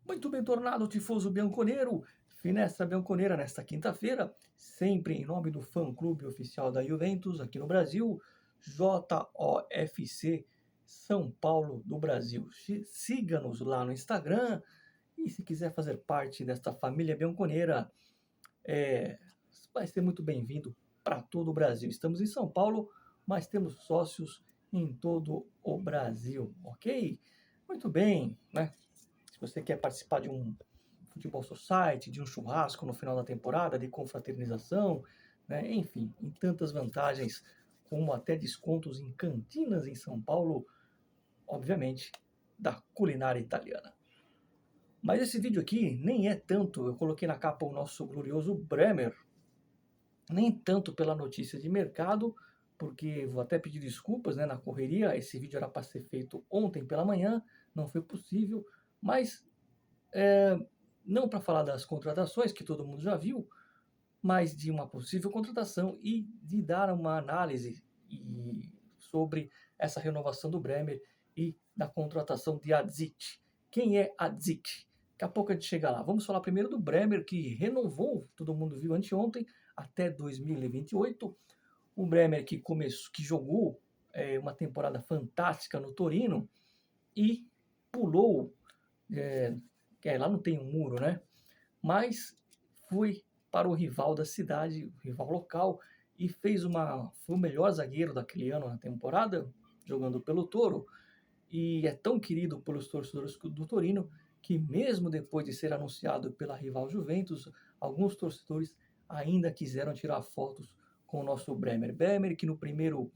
Muito bem tornado, tifoso bianconero, Finestra Bianconera nesta quinta-feira, sempre em nome do fã-clube oficial da Juventus aqui no Brasil, JOFC São Paulo do Brasil. Siga-nos lá no Instagram e se quiser fazer parte desta família bianconera, é, vai ser muito bem-vindo para todo o Brasil. Estamos em São Paulo, mas temos sócios em todo o Brasil, ok? Muito bem, né? Se você quer participar de um futebol society, de um churrasco no final da temporada, de confraternização, né? Enfim, em tantas vantagens, como até descontos em cantinas em São Paulo, obviamente, da culinária italiana. Mas esse vídeo aqui nem é tanto, eu coloquei na capa o nosso glorioso Bremer, nem tanto pela notícia de mercado, porque vou até pedir desculpas, né, na correria, esse vídeo era para ser feito ontem pela manhã, não foi possível, mas não para falar das contratações, que todo mundo já viu, mas de uma possível contratação e de dar uma análise sobre essa renovação do Bremer e da contratação de Adzic. Quem é Adzic? Daqui a pouco a gente chega lá. Vamos falar primeiro do Bremer, que renovou, todo mundo viu anteontem, até 2028. O Bremer que jogou uma temporada fantástica no Torino e pulou, lá não tem um muro, né? Mas foi para o rival da cidade, o rival local, e foi o melhor zagueiro daquele ano na temporada, jogando pelo Toro, e é tão querido pelos torcedores do Torino que mesmo depois de ser anunciado pela rival Juventus, alguns torcedores ainda quiseram tirar fotos com o nosso Bremer. Bremer que no primeiro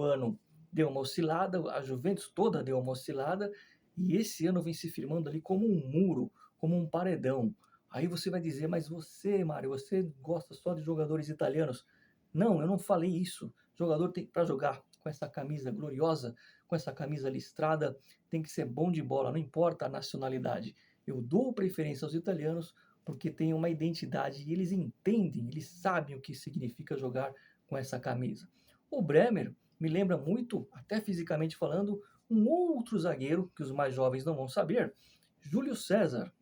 ano deu uma oscilada, a Juventus toda deu uma oscilada, e esse ano vem se firmando ali como um muro, como um paredão. Aí você vai dizer, mas você, Mário, você gosta só de jogadores italianos? Não, eu não falei isso. Jogador tem para jogar com essa camisa gloriosa, com essa camisa listrada, tem que ser bom de bola, não importa a nacionalidade. Eu dou preferência aos italianos porque têm uma identidade e eles entendem, eles sabem o que significa jogar com essa camisa. O Bremer me lembra muito, até fisicamente falando, um outro zagueiro que os mais jovens não vão saber, Júlio César.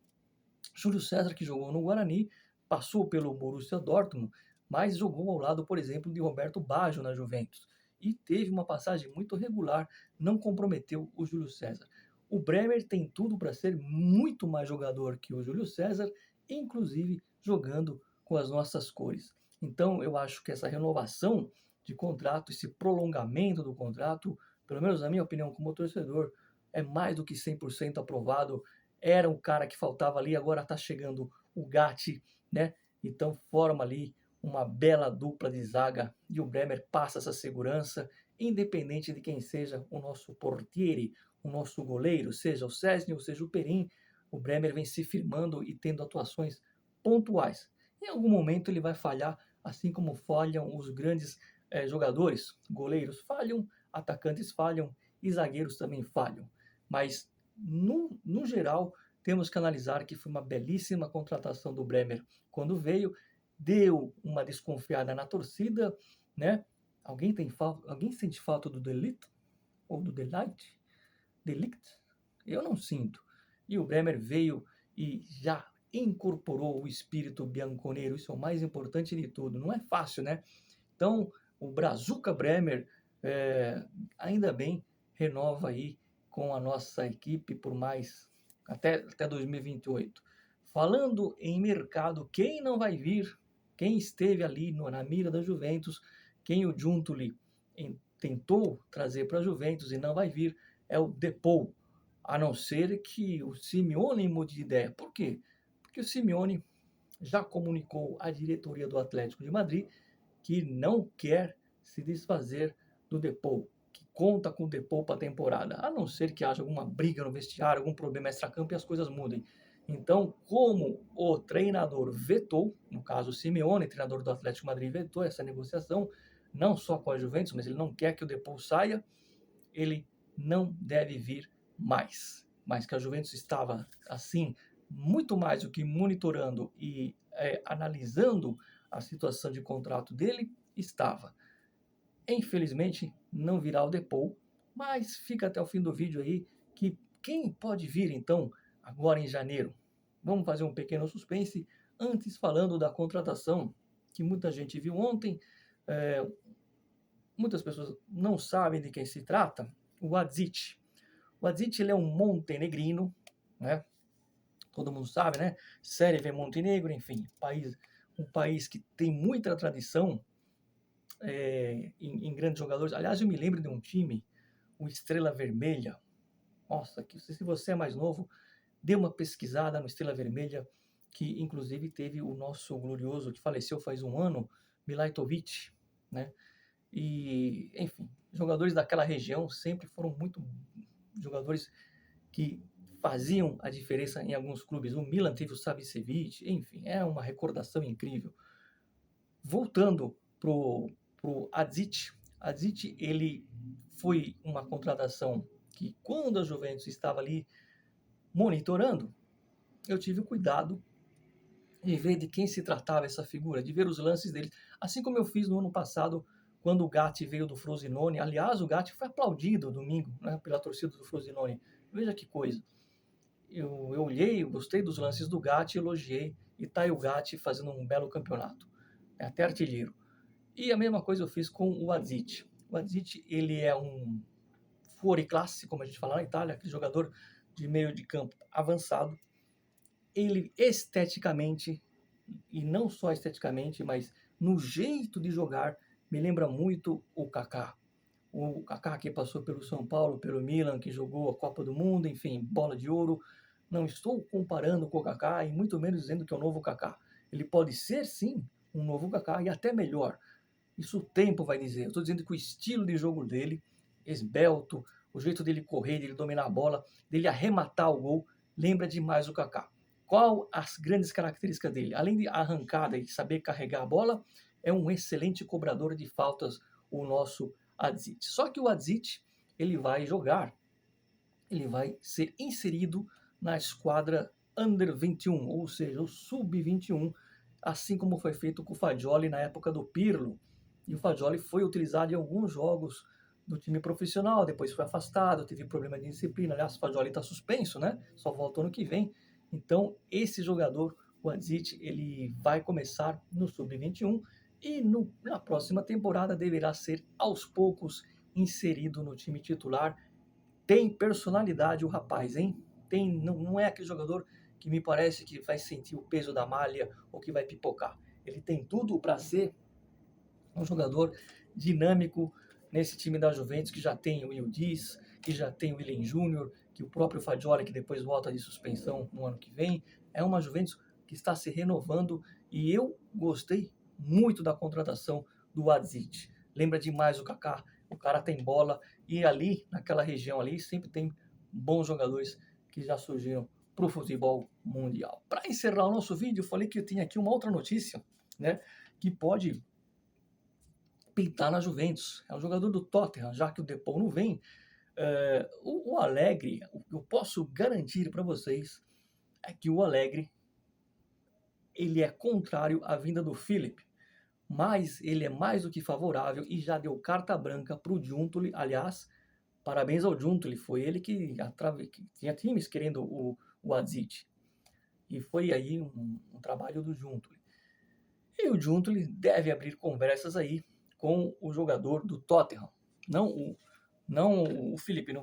Júlio César, que jogou no Guarani, passou pelo Borussia Dortmund, mas jogou ao lado, por exemplo, de Roberto Baggio na Juventus. E teve uma passagem muito regular, não comprometeu o Júlio César. O Bremer tem tudo para ser muito mais jogador que o Júlio César, inclusive jogando com as nossas cores. Então eu acho que essa renovação de contrato, esse prolongamento do contrato, pelo menos na minha opinião como torcedor, é mais do que 100% aprovado. Era um cara que faltava ali, agora está chegando o Gatti, né? Então forma ali uma bela dupla de zaga e o Bremer passa essa segurança, independente de quem seja o nosso portiere, o nosso goleiro, seja o Szczęsny ou seja o Perin, o Bremer vem se firmando e tendo atuações pontuais. Em algum momento ele vai falhar, assim como falham os grandes jogadores, goleiros falham, atacantes falham e zagueiros também falham. Mas no geral, temos que analisar que foi uma belíssima contratação do Bremer quando veio, deu uma desconfiada na torcida, né? Alguém sente falta do Delite ou do Delict? Eu não sinto. E o Bremer veio e já incorporou o espírito bianconeiro, isso é o mais importante de tudo. Não é fácil, né? Então, o Brazuca Bremer, ainda bem, renova aí com a nossa equipe por mais até 2028. Falando em mercado, quem não vai vir, quem esteve ali na mira da Juventus, quem o Giuntoli tentou trazer para a Juventus e não vai vir, é o Depou, a não ser que o Simeone mude de ideia. Por quê? Porque o Simeone já comunicou à diretoria do Atlético de Madrid que não quer se desfazer do Depou, que conta com o Depou para a temporada, a não ser que haja alguma briga no vestiário, algum problema extracampo e as coisas mudem. Então, como o treinador vetou, no caso o Simeone, treinador do Atlético de Madrid, vetou essa negociação, não só com a Juventus, mas ele não quer que o Depou saia, ele não deve vir mais. Mas que a Juventus estava, assim, muito mais do que monitorando e analisando a situação de contrato dele, estava. Infelizmente, não virá o Depou, mas fica até o fim do vídeo aí que quem pode vir, então, agora em janeiro. Vamos fazer um pequeno suspense, antes falando da contratação, que muita gente viu ontem, muitas pessoas não sabem de quem se trata, o Adzic. O Adzic, ele é um montenegrino, né? Todo mundo sabe, né? Série V Montenegro, enfim, um país que tem muita tradição em grandes jogadores. Aliás, eu me lembro de um time, o Estrela Vermelha. Nossa, se você é mais novo, dê uma pesquisada no Estrela Vermelha, que inclusive teve o nosso glorioso, que faleceu faz um ano, Milajtovic, né? E, enfim, jogadores daquela região sempre foram muito jogadores que faziam a diferença em alguns clubes. O Milan teve o Savicevic, enfim, é uma recordação incrível. Voltando pro Adzic, ele foi uma contratação que, quando a Juventus estava ali monitorando, eu tive o cuidado de ver de quem se tratava essa figura, de ver os lances dele, assim como eu fiz no ano passado, quando o Gatti veio do Frosinone. Aliás, o Gatti foi aplaudido domingo, né, pela torcida do Frosinone. Veja que coisa. Eu olhei, eu gostei dos lances do Gatti, elogiei, e tá aí o Gatti fazendo um belo campeonato, até artilheiro. E a mesma coisa eu fiz com o Adzic. O Adzic, ele é um fuoriclasse, como a gente fala na Itália, aquele jogador de meio de campo avançado. Ele esteticamente, e não só esteticamente, mas no jeito de jogar, me lembra muito o Kaká. O Kaká que passou pelo São Paulo, pelo Milan, que jogou a Copa do Mundo, enfim, bola de ouro. Não estou comparando com o Kaká e muito menos dizendo que é o novo Kaká. Ele pode ser, sim, um novo Kaká e até melhor. Isso o tempo vai dizer. Eu estou dizendo que o estilo de jogo dele, esbelto, o jeito dele correr, dele dominar a bola, dele arrematar o gol, lembra demais o Kaká. Qual as grandes características dele? Além de arrancada e saber carregar a bola, é um excelente cobrador de faltas, o nosso Adzic. Só que o Adzic, ele vai jogar, ele vai ser inserido na esquadra Under 21, ou seja, o Sub-21, assim como foi feito com o Fagioli na época do Pirlo. E o Fagioli foi utilizado em alguns jogos do time profissional, depois foi afastado, teve problema de disciplina. Aliás, o Fagioli está suspenso, né? Só volta ano que vem. Então, esse jogador, o Adzic, ele vai começar no Sub-21 e na próxima temporada deverá ser, aos poucos, inserido no time titular. Tem personalidade o rapaz, hein? Não é aquele jogador que me parece que vai sentir o peso da malha ou que vai pipocar. Ele tem tudo para ser um jogador dinâmico nesse time da Juventus, que já tem o Yildiz, que já tem o Willian Júnior, que o próprio Fagioli, que depois volta de suspensão no ano que vem. É uma Juventus que está se renovando e eu gostei muito da contratação do Adzic. Lembra demais o Kaká, o cara tem bola e ali, naquela região ali, sempre tem bons jogadores que já surgiram para o futebol mundial. Para encerrar o nosso vídeo, eu falei que eu tinha aqui uma outra notícia, né, que pode pintar na Juventus. É um jogador do Tottenham, já que o Depou não vem. O Alegre, o que eu posso garantir para vocês é que o Alegre, ele é contrário à vinda do Philip, mas ele é mais do que favorável e já deu carta branca para o Giuntoli. Aliás, parabéns ao Giuntoli, foi ele que tinha times querendo o Adzic. E foi aí um trabalho do Giuntoli. E o Giuntoli deve abrir conversas aí com o jogador do Tottenham. Não o Felipe,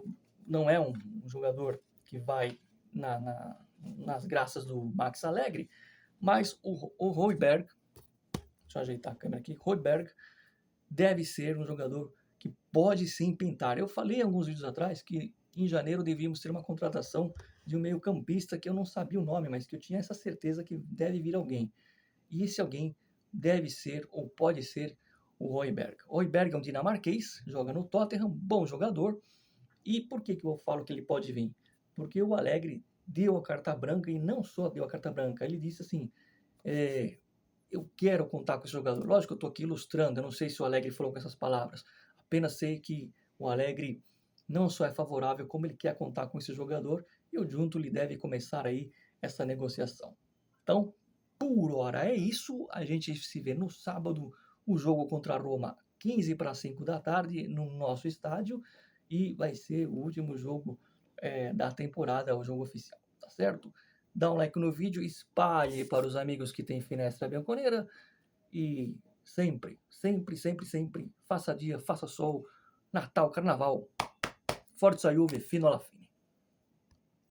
não é um jogador que vai nas graças do Max Allegri, mas o Højbjerg, deixa eu ajeitar a câmera aqui, Højbjerg deve ser um jogador que pode sim pintar. Eu falei alguns vídeos atrás que em janeiro devíamos ter uma contratação de um meio-campista que eu não sabia o nome, mas que eu tinha essa certeza que deve vir alguém. E esse alguém deve ser ou pode ser o Højbjerg. O Højbjerg é um dinamarquês, joga no Tottenham, bom jogador. E por que eu falo que ele pode vir? Porque o Alegre deu a carta branca e não só deu a carta branca, ele disse assim, eu quero contar com esse jogador. Lógico que eu estou aqui ilustrando, eu não sei se o Alegre falou com essas palavras, apenas sei que o Alegre não só é favorável, como ele quer contar com esse jogador, e o Giuntoli deve começar aí essa negociação. Então, por hora é isso, a gente se vê no sábado, o jogo contra a Roma, 4:45 da tarde, no nosso estádio, e vai ser o último jogo da temporada, o jogo oficial. Tá certo? Dá um like no vídeo, espalhe para os amigos que têm finestra bianconeira e sempre, sempre, sempre, sempre, faça dia, faça sol, Natal, Carnaval, forza Juve, fino alla fine.